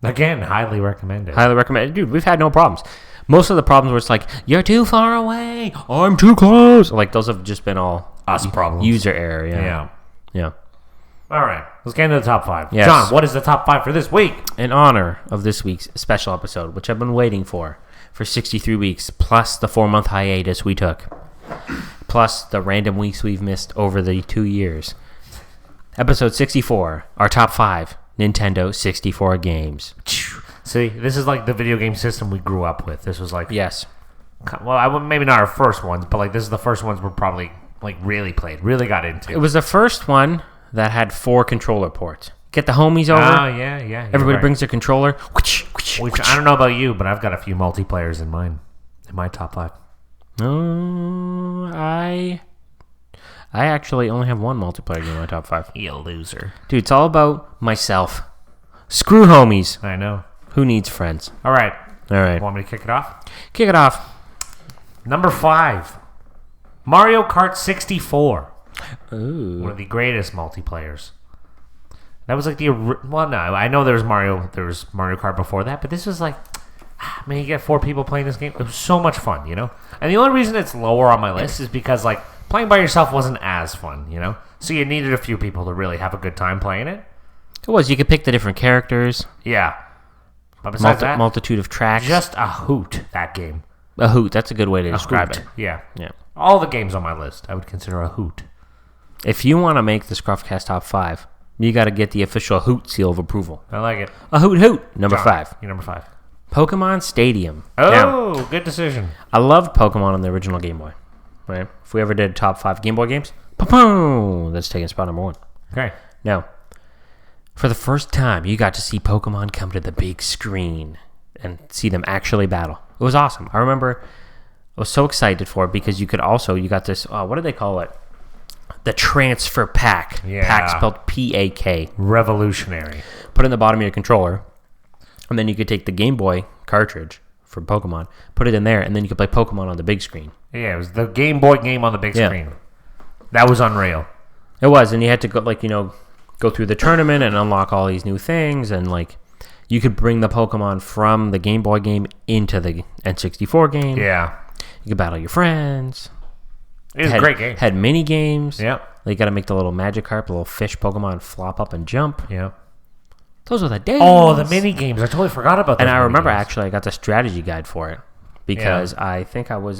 Again, highly recommended.
Highly recommend. Dude, we've had no problems. Most of the problems were it's like, you're too far away. I'm too close. Like, those have just been all
Us problems.
User error, yeah.
Yeah. All right. Let's get into the top 5.
Yes.
John, what is the top 5 for this week?
In honor of this week's special episode, which I've been waiting for 63 weeks, plus the 4-month hiatus we took, plus the random weeks we've missed over the 2 years. Episode 64, our top 5 Nintendo 64 games.
See, this is like the video game system we grew up with. This was like...
Yes.
Well, maybe not our first ones, but like this is the first ones we're probably like really played, really got into.
It was the first one that had 4 controller ports. Get the homies over.
Oh, yeah.
Everybody brings their controller.
Which I don't know about you, but I've got a few multiplayers in my top 5.
I actually only have one multiplayer game in my top 5.
You loser.
Dude, it's all about myself. Screw homies.
I know.
Who needs friends?
All right.
All
Want me to kick it off?
Kick it off.
Number 5. Mario Kart 64.
Ooh.
One of the greatest multiplayers. That was like I know there was Mario Kart before that, but this was like, you get 4 people playing this game. It was so much fun, you know? And the only reason it's lower on my list is because like playing by yourself wasn't as fun, you know? So you needed a few people to really have a good time playing it.
It was. You could pick the different characters.
Yeah. But besides that,
multitude of tracks.
just a hoot, that game.
A hoot. That's a good way to describe
Hoot.
it.
Yeah.
Yeah.
All the games on my list, I would consider a hoot.
If you want to make the ScruffCast top 5, you got to get the official hoot seal of approval.
I like it.
A hoot. Number
John,
5.
You're number 5.
Pokemon Stadium.
Oh,
Now,
good decision.
I loved Pokemon on the original Game Boy. Right? If we ever did top 5 Game Boy games, that's taking spot number 1.
Okay.
Now, for the first time, you got to see Pokemon come to the big screen and see them actually battle. It was awesome. I remember I was so excited for it because you got this, what do they call it? The transfer pack.
Yeah.
Pack spelled P-A-K.
Revolutionary.
Put it in the bottom of your controller, and then you could take the Game Boy cartridge for Pokemon, put it in there, and then you could play Pokemon on the big screen.
Yeah, it was the Game Boy game on the big screen. That was unreal.
It was, and you had to go through the tournament and unlock all these new things, and you could bring the Pokemon from the Game Boy game into the N64 game.
Yeah.
You could battle your friends.
It was a great game.
Had mini games.
Yep.
You got to make the little Magikarp, the little fish Pokemon flop up and jump.
Yep.
Those were the days.
Oh, the mini games. I totally forgot about that.
And I remember actually I got the strategy guide for it because I think I remember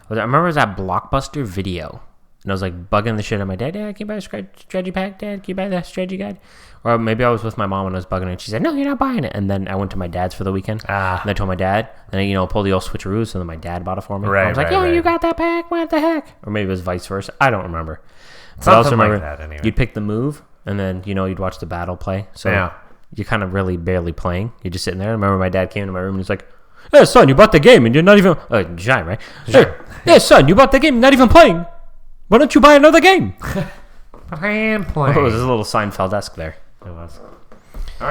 I was at Blockbuster Video. And I was bugging the shit out of my dad. Dad, can you buy a strategy pack? Dad, can you buy the strategy guide? Or maybe I was with my mom and I was bugging her and she said, no, you're not buying it. And then I went to my dad's for the weekend. And I told my dad. And I, pulled the old switcheroo. So then my dad bought it for me.
Right,
I was like, you got that pack? What the heck? Or maybe it was vice versa. I don't remember. But I also remember
like that anyway.
You'd pick the move and then, you'd watch the battle play. So you're kind of really barely playing. You're just sitting there. I remember my dad came to my room and he's like, hey, son, you bought the game and you're not even... Giant, right? Hey, son, you bought the game, not even playing. Why don't you buy another game?
I am playing.
Oh, it was a little Seinfeld-esque there.
It was. All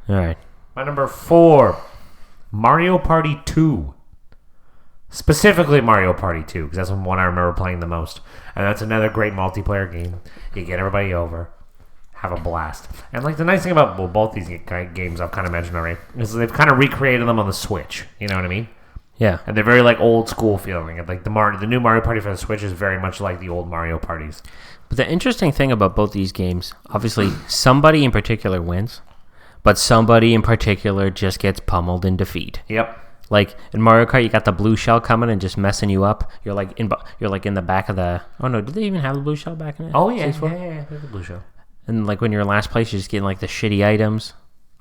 right. My number 4, Mario Party 2. Specifically Mario Party 2, because that's the one I remember playing the most. And that's another great multiplayer game. You get everybody over, have a blast. And the nice thing about both these games I've kind of mentioned already is they've kind of recreated them on the Switch. You know what I mean?
Yeah.
And they're very old school feeling. And the new Mario Party for the Switch is very much like the old Mario Parties.
But the interesting thing about both these games, obviously somebody in particular wins, but somebody in particular just gets pummeled in defeat.
Yep.
In Mario Kart, you got the blue shell coming and just messing you up. You're in the back of the... Oh no, did they even have the blue shell back in it?
Oh yeah, there's a blue shell.
And when you're in last place, you're just getting the shitty items.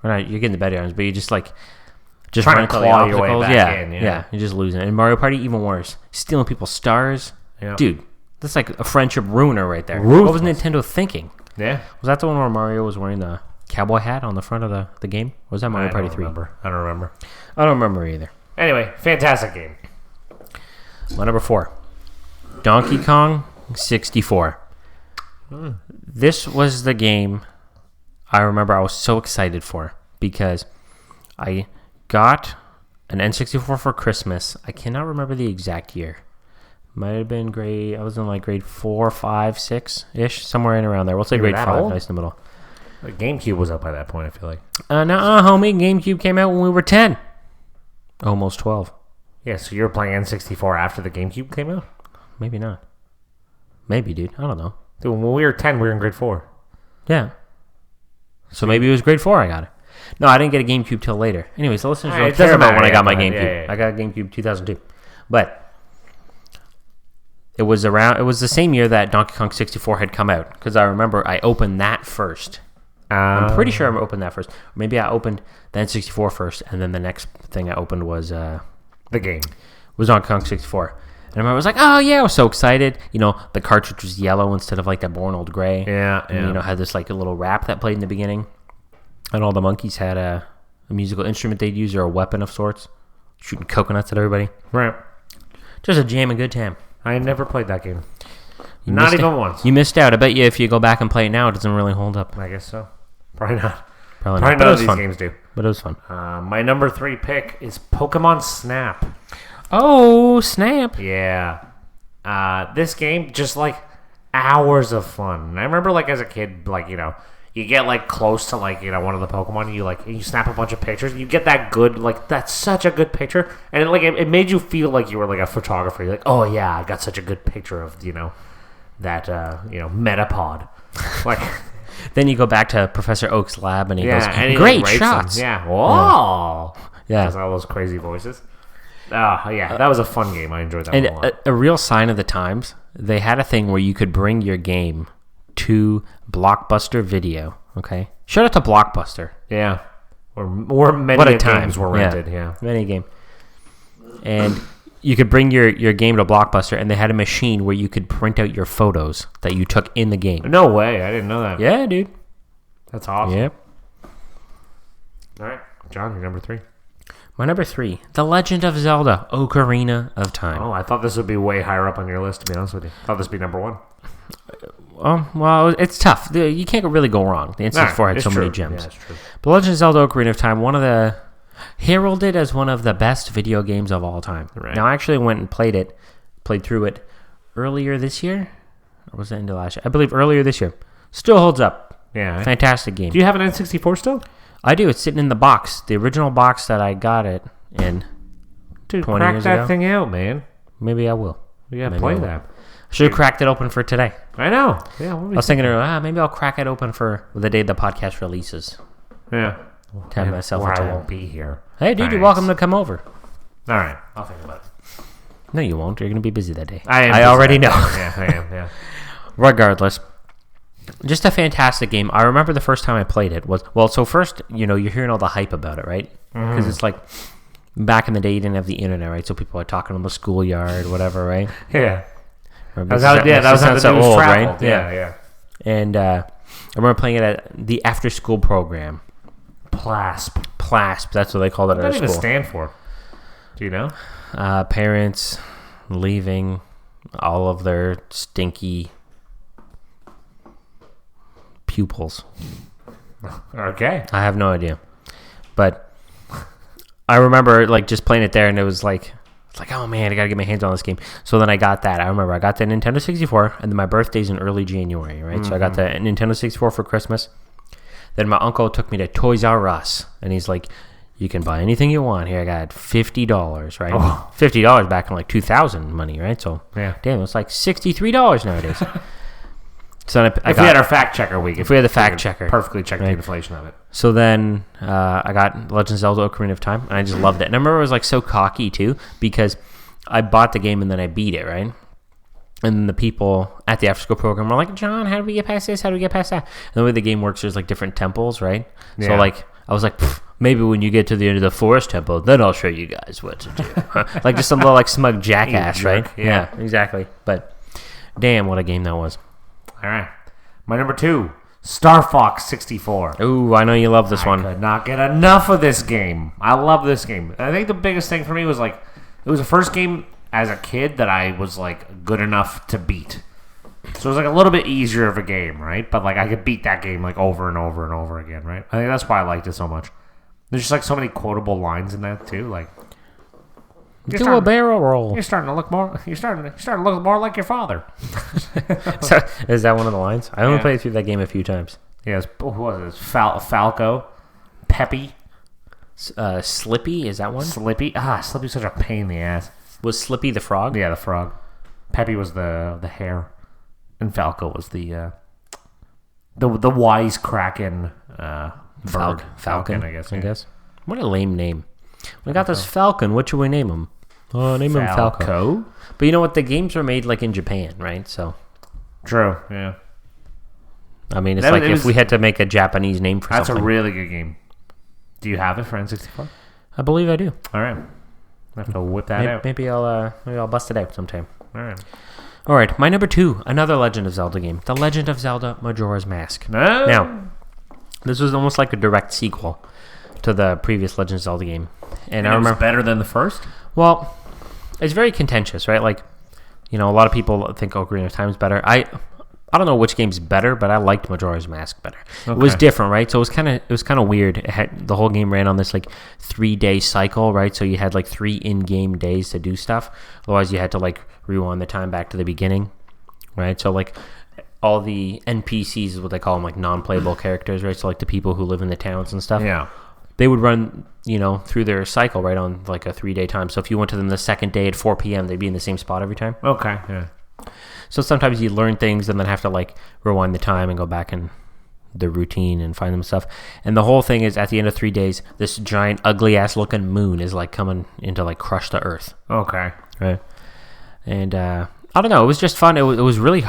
Or not, you're getting the better items, but you just
trying to claw your way back in.
Yeah, you're just losing. And Mario Party, even worse. Stealing people's stars.
Yeah.
Dude, that's like a friendship ruiner right there.
Ruthless.
What was Nintendo thinking?
Yeah.
Was that the one where Mario was wearing the cowboy hat on the front of the game? Or was that Mario Party 3?
I don't remember.
I don't remember either.
Anyway, fantastic game.
My number 4. Donkey Kong 64. This was the game I remember I was so excited for because I got a an N64 for Christmas. I cannot remember the exact year. Might have been grade. I was in like grade 4, 5, 6 ish, somewhere in around there. We'll say grade 5,
old?
nice in the middle.
The GameCube was up by that point, I feel like.
Homie. GameCube came out when we were 10. Almost 12.
Yeah, so you were playing N64 after the GameCube came out?
Maybe not. Maybe, dude. I don't know.
Dude, when we were 10, we were in grade 4.
Yeah. So maybe it was grade 4 I got it. No, I didn't get a GameCube till later. Anyways, the listeners don't care about when I got my GameCube. I got a GameCube 2002. But it was the same year that Donkey Kong 64 had come out. Because I remember I opened that first. I'm pretty sure I opened that first. Maybe I opened the N64 first, and then the next thing I opened was
the game.
Was Donkey Kong 64. And I remember I was like, oh yeah, I was so excited. You know, the cartridge was yellow instead of like that boring old gray.
Yeah,
and, you know, had this like a little rap that played in the beginning. And all the monkeys had a musical instrument they'd use or a weapon of sorts. Shooting coconuts at everybody.
Right.
Just a jamming good time.
I never played that game. Not even once.
You missed out. I bet you if you go back and play it now, it doesn't really hold up.
I guess so. Probably not.
Probably
none of these games do.
But it was fun.
My number 3 pick is Pokemon Snap.
Oh, snap.
Yeah. This game, just like hours of fun. And I remember like as a kid, like, you know, you get like close to like, you know, one of the Pokemon and you snap a bunch of pictures. You get that good, like that's such a good picture. And it made you feel like you were like a photographer. You're like, oh yeah, I got such a good picture of, you know, that, Metapod. Like...
Then you go back to Professor Oak's lab and he goes,
and
great shots.
Yeah. Whoa.
Yeah.
Does all those crazy voices. Oh, yeah. That was a fun game. I enjoyed that one a lot.
And a real sign of the times, they had a thing where you could bring your game to Blockbuster Video. Okay? Shout out to Blockbuster.
Yeah. Or many games were rented. Yeah.
Many a game. And you could bring your game to Blockbuster, and they had a machine where you could print out your photos that you took in the game.
No way. I didn't know that.
Yeah, dude.
That's awesome.
Yep.
All right. John, you're number 3.
My number 3, The Legend of Zelda, Ocarina of Time.
Oh, I thought this would be way higher up on your list, to be honest with you. I thought this would be number 1.
Well, it's tough. You can't really go wrong. The N64 had so many gems.
Yeah, it's true.
The Legend of Zelda, Ocarina of Time, heralded as one of the best video games of all time.
Right.
Now, I actually went and played through it earlier this year, or was it into last year? I believe earlier this year. Still holds up.
Yeah.
Fantastic game.
Do you have an N64 still?
I do. It's sitting in the box, the original box that I got it in.
Dude,
20
crack
years
that
ago.
thing out, man.
Maybe I will.
You gotta
Maybe
play
I will.
that.
I should have cracked it open for today.
I know. Yeah.
I was thinking, maybe I'll crack it open for the day the podcast releases.
Yeah.
To have myself a
I
time.
won't be here.
Hey, dude,
Thanks.
you're welcome to come over.
All right. I'll think about it.
No, you won't. You're going to be busy that day.
I
already know.
Yeah, I am. Yeah.
Regardless, just a fantastic game. I remember the first time I played it was, so first, you're hearing all the hype about it, right? Because it's like, back in the day, you didn't have the internet, right? So people are talking on the schoolyard, whatever, right?
Yeah.
That
was how the news traveled.
Right?
Yeah.
And I remember playing it at the after-school program.
PLASP.
That's what they called it
What
at our
does that even
school.
stand for? Do you know?
Parents leaving all of their stinky pupils.
Okay.
I have no idea. But I remember just playing it there, and it was like, oh man, I gotta get my hands on this game. So then I got that. I remember I got the Nintendo 64, and then my birthday's in early January, right? So I got the Nintendo 64 for Christmas. Then my uncle took me to Toys R Us, and he's like, you can buy anything you want. Here, I got $50, right?
Oh.
$50 back in 2000 money, right? So,
yeah.
Damn, it's like $63 nowadays. So
if we had our fact checker, we
had the fact checker,
perfectly check the inflation of it.
So then I got Legend of Zelda Ocarina of Time, and I just loved it. And I remember I was so cocky too, because I bought the game and then I beat it, right? And the people at the after-school program were like, John, how do we get past this? How do we get past that? And the way the game works, there's different temples, right?
Yeah.
So I was like, maybe when you get to the end of the forest temple, then I'll show you guys what to do. Just some little smug jackass, right?
Yeah,
exactly. But damn, what a game that was.
All right. My number 2, Star Fox 64.
Ooh, I know you love this one.
I could not get enough of this game. I love this game. I think the biggest thing for me was it was the first game as a kid that I was good enough to beat. So it was a little bit easier of a game, right? But I could beat that game over and over and over again, right? I think that's why I liked it so much. There's just so many quotable lines in that too.
Do a barrel roll.
You're starting to look more. You're starting to look more like your father.
So, is that one of the lines? I only played through that game a few times.
Yes. Who was it? Falco, Peppy,
Slippy, is that one?
Slippy. Slippy's such a pain in the ass.
Was Slippy the frog?
Yeah, the frog. Peppy was the hare, and Falco was the wisecracking bird.
Falcon,
I guess.
I guess. What a lame name. We got this Falcon. What should we name him? Name him Falco. But you know what? The games were made like in Japan, right? So.
True. Yeah.
I mean, it's if we had to make a Japanese name for something.
That's a really good game. Do you have it for N64?
I believe I do.
All right. I have to whip that out.
Maybe I'll bust it out sometime.
All
right. My number 2, another Legend of Zelda game, The Legend of Zelda: Majora's Mask.
No.
Now, this was almost like a direct sequel to the previous Legend of Zelda game, and I remember
it was better than the first.
Well, it's very contentious, right? Like, a lot of people think Ocarina of Time is better. I don't know which game's better, but I liked Majora's Mask better. Okay. It was different, right? So it was kind of weird. The whole game ran on this 3-day cycle, right? So you had 3 in-game days to do stuff. Otherwise, you had to rewind the time back to the beginning, right? So all the NPCs is what they call them, non-playable characters, right? So the people who live in the towns and stuff.
Yeah.
They would run, through their cycle right on a 3-day time. So if you went to them the second day at 4 p.m., they'd be in the same spot every time.
Okay. Yeah.
So sometimes you learn things and then have to rewind the time and go back in the routine and find them stuff. And the whole thing is at the end of 3 days, this giant ugly ass looking moon is coming in to crush the earth.
Okay.
Right. And I don't know. It was just fun. It was really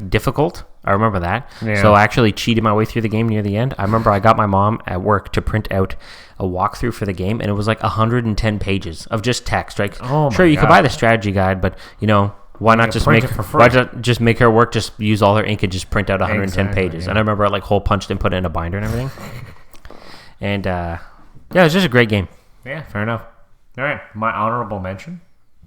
difficult. I remember that.
Yeah.
So I actually cheated my way through the game near the end. I remember I got my mom at work to print out a walkthrough for the game, and it was 110 pages of just text. Right.
Oh my
sure, you
God.
could buy the strategy guide, but why not just make her work? Just use all her ink and just print out 110 pages.
Yeah.
And I remember I hole punched and put it in a binder and everything. And it was just a great game.
Yeah, fair enough. All right, my honorable mention: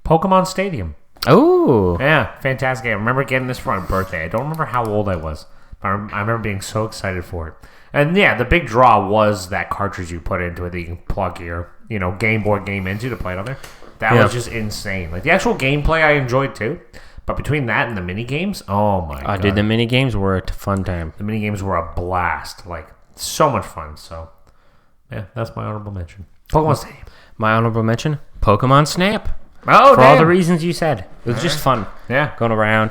Pokemon Stadium.
Oh,
yeah, fantastic game. I remember getting this for my birthday. I don't remember how old I was, but I remember being so excited for it. And yeah, the big draw was that cartridge you put into it that you can plug your Game Boy game into to play it on there. That was just insane. The actual gameplay I enjoyed too, but between that and the mini games, oh my god,
dude, the mini games were a fun time.
The mini games were a blast. So much fun. So yeah, that's my honorable mention. Pokemon Stadium.
My honorable mention: Pokemon Snap.
Oh,
for all the reasons you said. It was just fun.
Yeah,
going around,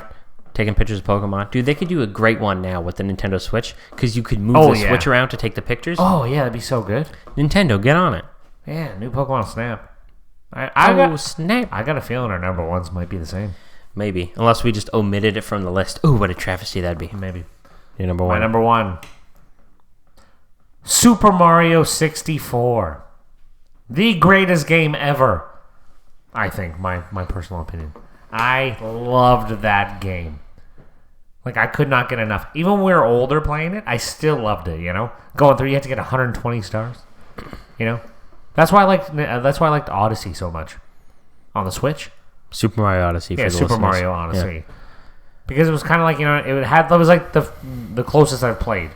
taking pictures of Pokemon. Dude, they could do a great one now with the Nintendo Switch because you could move the Switch around to take the pictures.
Oh yeah, that'd be so good.
Nintendo, get on it.
Yeah, new Pokemon Snap.
Snap!
I got a feeling our number ones might be the same.
Maybe, unless we just omitted it from the list. Ooh, what a travesty that'd be.
Maybe.
Your number one.
My number one. Super Mario 64. The greatest game ever. I think, my personal opinion. I loved that game. I could not get enough. Even when we were older playing it, I still loved it, Going through, you had to get 120 stars. That's why I liked Odyssey so much. On the Switch.
Super Mario Odyssey for the
Super
listeners.
Mario Odyssey. Yeah. Because it was kind of it was the closest I've played.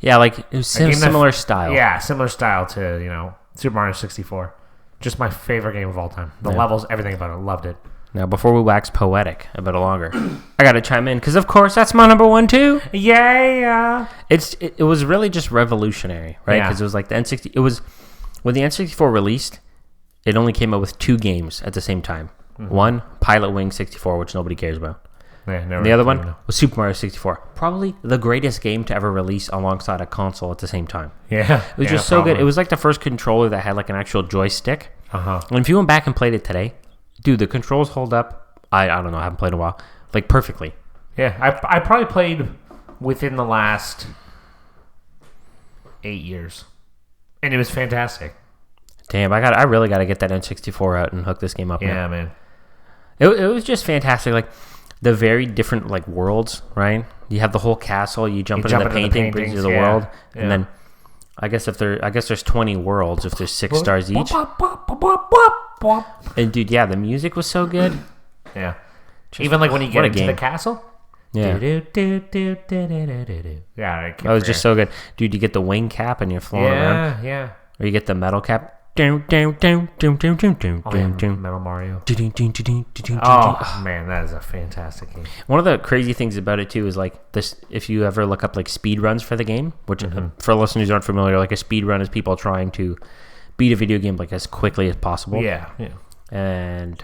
Yeah, it was similar style.
Yeah, similar style to, Super Mario 64. Just my favorite game of all time. The levels, everything about it. Loved it.
Now, before we wax poetic a bit longer, I got to chime in because, of course, that's my number one too.
Yeah.
It was really just revolutionary, right?
Yeah.
Because it was the N60. It was when the N64 released. It only came out with 2 games at the same time. Mm-hmm. One, Pilot Wing 64, which nobody cares about.
Yeah,
and the other one was Super Mario 64. Probably the greatest game to ever release alongside a console at the same time.
Yeah.
It was just so good. It was the first controller that had an actual joystick.
Uh-huh.
And if you went back and played it today, dude, the controls hold up. I don't know. I haven't played in a while. Perfectly.
Yeah. I probably played within the last 8 years. And it was fantastic.
Damn, I really got to get that N64 out and hook this game up.
Yeah,
now.
man.
It was just fantastic. The very different worlds, right? You have the whole castle. You jump into the painting, brings you to the world, and then I guess there's 20 worlds if there's 6 stars each. And dude, yeah, the music was so good.
Yeah, even when you get into the castle.
Yeah,
yeah,
that was just so good, dude. You get the wing cap and you're flying around.
Yeah.
Or you get the metal cap. Down, down, down, down, down, down, down,
Oh, yeah,
down, down.
Metal Mario.
Oh.
Oh, man, that is a fantastic game.
One of the crazy things about it too is like this. If you ever look up like speed runs for the game, which for listeners who aren't familiar, like a speed run is people trying to beat a video game like as quickly as possible.
Yeah.
And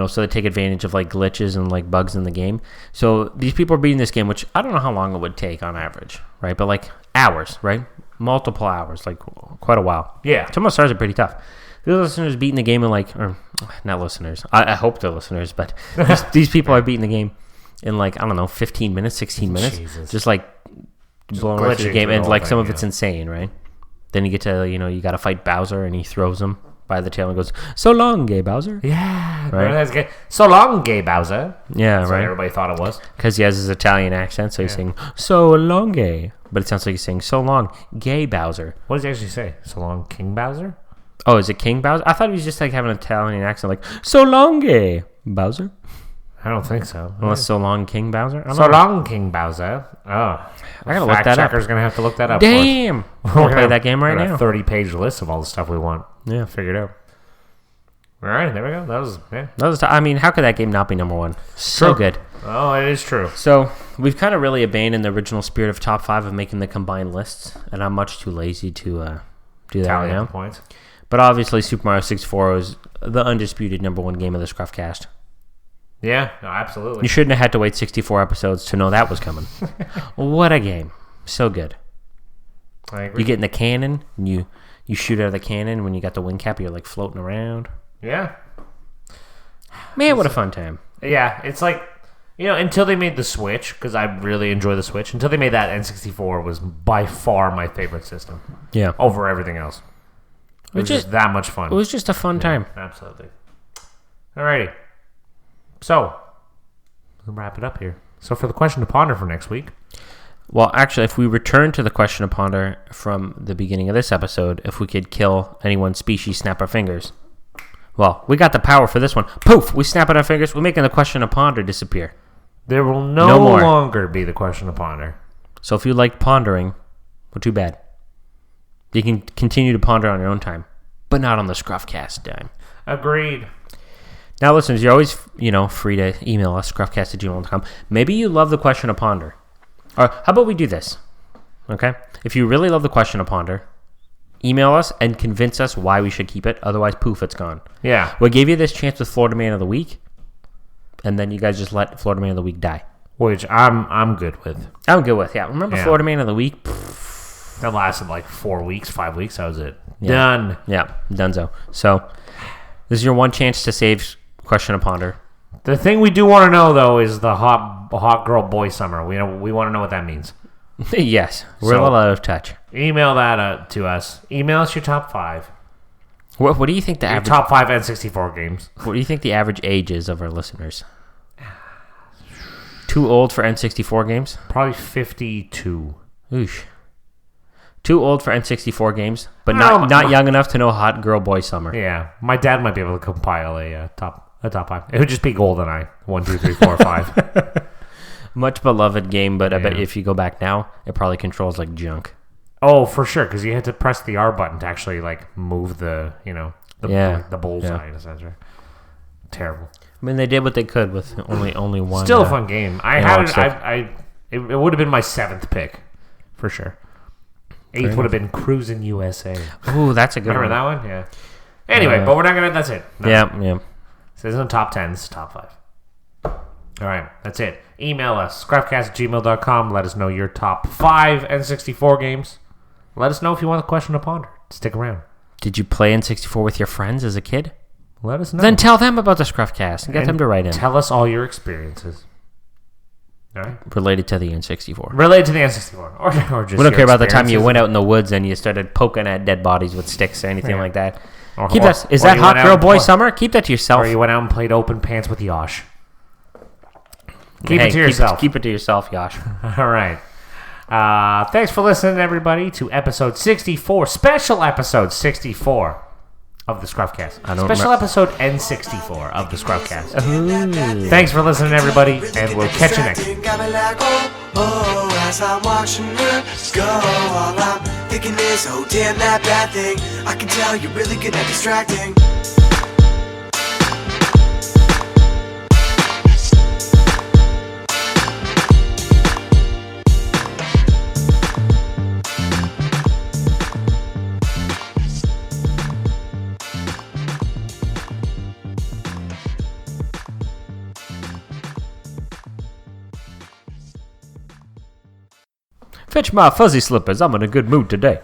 so they take advantage of like glitches and like bugs in the game. So these people are beating this game, which I don't know how long it would take on average, right? But like hours, right? Multiple hours, like quite a while.
Yeah.
Some of the stars are pretty tough. The listeners beating the game in like, or not listeners. I hope they're listeners, but these people are beating the game in like, I don't know, 15 minutes, 16 minutes.
Jesus.
Just like blowing right through the game.
through
And
the
like
whole
some
thing,
of it's insane, right? Then you get to, you got to fight Bowser and he throws him by the tail and goes, "So long, gay Bowser."
Yeah.
Right.
That's good. So long, gay Bowser.
Yeah,
That's what
right.
everybody thought it was.
Because he has his Italian accent, so he's saying, "So long, gay." But it sounds like he's saying, "So long, gay Bowser."
What does he actually say? So long, King Bowser?
Oh, is it King Bowser? I thought he was just like having an Italian accent, like, "So long, gay Bowser."
I don't think so.
Unless "So long, King Bowser." I don't
So
know.
long, King Bowser. Oh.
I gotta look that up.
Fact-checker's going to have to look that up for us.
Damn. We'll play that game right now.
A 30-page list of all the stuff we want.
Yeah.
Figured out. All right, there we go. That was, yeah.
I mean, how could that game not be number one? So
True.
good.
Oh, it is true.
So we've kind of really abandoned the original spirit of top 5 of making the combined lists, and I'm much too lazy to do that right
Tally up
now.
the points.
But obviously, Super Mario 64 is the undisputed number one game of the ScruffCast.
Yeah, no, absolutely.
You shouldn't have had to wait 64 episodes to know that was coming. What a game. So good.
I agree.
You get in the cannon, and you shoot out of the cannon. When you got the wing cap, you're like floating around.
Yeah.
Man, what a fun time.
Yeah, it's like, until they made the Switch, because I really enjoy the Switch, until they made that, N64 was by far my favorite system
Yeah.
over everything else. It was just that much fun.
It was just a fun time.
Absolutely. Alrighty. So, we'll wrap it up here. So for the question to ponder for next week.
Well, actually, if we return to the question to ponder from the beginning of this episode, if we could kill any one species, snap our fingers. Well, we got the power for this one. Poof! We snap at our fingers. We're making the question to ponder disappear.
There will
No
no
more.
longer be the question to ponder.
So if you liked pondering, well, too bad. You can continue to ponder on your own time, but not on the ScruffCast time.
Agreed.
Now, listeners, you're always, free to email us, scruffcast@gmail.com. Maybe you love the question to ponder. Or how about we do this? Okay? If you really love the question to ponder, email us and convince us why we should keep it. Otherwise, poof, it's gone.
Yeah.
We gave you this chance with Florida Man of the Week, and then you guys just let Florida Man of the Week die.
Which I'm good with.
I'm good with, yeah. Remember
Yeah.
Florida Man of the Week?
That lasted like 4 weeks, 5 weeks. That was it.
Yeah.
Done.
Yeah, donezo. So, this is your one chance to save question to ponder.
The thing we do want to know, though, is the hot girl boy summer. We want to know what that means.
Yes, we're
So-
a little out of touch.
Email that to us. Email us your top 5.
What do you think the
Your
average?
top 5 N64 games.
What do you think the average age is of our listeners? Too old for N64 games?
Probably 52.
Oosh. Too old for N64 games, but
No,
not young enough to know Hot Girl Boy Summer.
Yeah, my dad might be able to compile a top 5. It would just be GoldenEye 1, 2, 3, 4, 5.
Much beloved game, but I bet
Yeah.
if you go back now, it probably controls like junk.
Oh, for sure, because you had to press the R button to actually like move the the bullseye in a sense. Right? Terrible.
I mean, they did what they could with only one.
Still a fun game. I had
analog
it.
stick.
It would have been my 7th pick for sure. 8th
Fair
would have been Cruisin' USA.
Ooh, that's a good
Remember
one.
that one? Yeah. Anyway, but we're not gonna. That's it. No.
Yeah.
So this isn't top 10. This is top 5. All right, that's it. Email us, scruffcast@gmail.com. Let us know your top 5 N64 games. Let us know if you want the question to ponder. Stick around.
Did you play N64 with your friends as a kid?
Let us know.
Then tell them about the ScruffCast and get them to write in.
Tell us all your experiences. All right.
Related to the N64.
Related to the N64. Or just
We don't
your
care about the time you
experiences.
went out in the woods and you started poking at dead bodies with sticks or anything
Yeah.
like that.
Or-
Keep
or-
that. Is
or
that
you
Hot
went out
Girl
and
Boy
pl-
Summer? Keep that to yourself.
Or you went out and played open pants with Yosh. Keep
Hey,
it to yourself.
Keep it to yourself, Yosh.
All right. Thanks for listening, everybody, to episode 64, special episode 64 of the ScruffCast. Special episode N64 of the ScruffCast. Thanks for listening, everybody, and we'll catch you next.
Got me like, oh, as I'm watching it go, all I'm
thinking this, oh damn that bad thing. I can tell you're really good at distracting.
Fetch my fuzzy slippers. I'm in a good mood today.